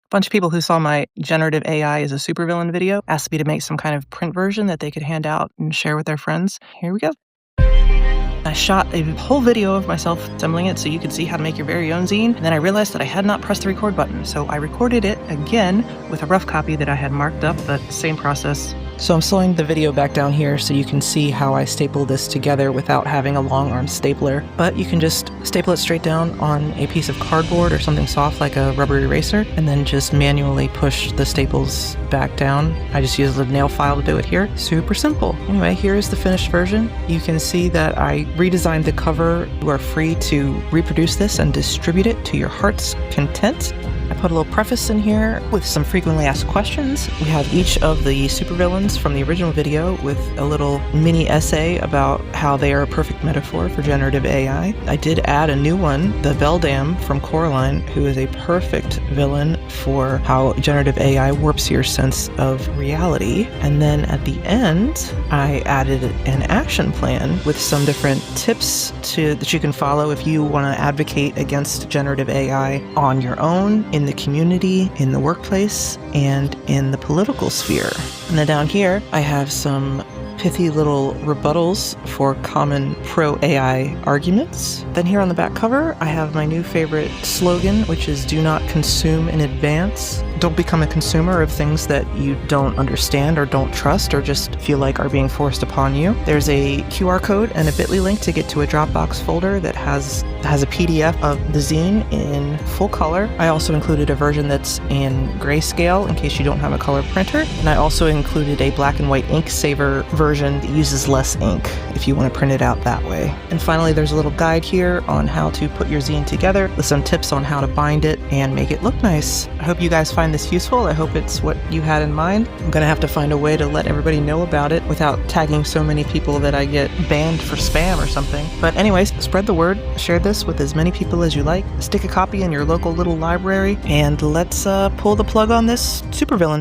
bunch of people who saw my Generative AI is a Supervillain video asked me to make some kind of print version that they could hand out and share with their friends. Here we go. I shot a whole video of myself assembling it so you could see how to make your very own zine, and then I realized that I had not pressed the record button, so I recorded it again with a rough copy that I had marked up, but same process. So I'm slowing the video back down here so you can see how I staple this together without having a long arm stapler, but you can just staple it straight down on a piece of cardboard or something soft like a rubber eraser, and then just manually push the staples back down. I just use the nail file to do it here. Super simple. Anyway, here's the finished version. You can see that I redesigned the cover. You are free to reproduce this and distribute it to your heart's content. I put a little preface in here with some frequently asked questions. We have each of the supervillains from the original video with a little mini essay about how they are a perfect metaphor for generative AI. I did add a new one, the Beldam from Coraline, who is a perfect villain for how generative AI warps your sense of reality. And then at the end, I added an action plan with some different tips that you can follow if you want to advocate against generative AI on your own, in the community, in the workplace, and in the political sphere. And then down here, I have some pithy little rebuttals for common pro-AI arguments. Then here on the back cover, I have my new favorite slogan, which is "Do not consume in advance." Don't become a consumer of things that you don't understand or don't trust or just feel like are being forced upon you. There's a QR code and a bit.ly link to get to a Dropbox folder that has a PDF of the zine in full color. I also included a version that's in grayscale in case you don't have a color printer. And I also included a black and white ink saver version that uses less ink if you want to print it out that way. And finally, there's a little guide here on how to put your zine together with some tips on how to bind it and make it look nice. I hope you guys find this useful. I hope it's what you had in mind. I'm gonna have to find a way to let everybody know about it without tagging so many people that I get banned for spam or something. But anyways, spread the word, share this with as many people as you like, stick a copy in your local little library, and let's pull the plug on this supervillain.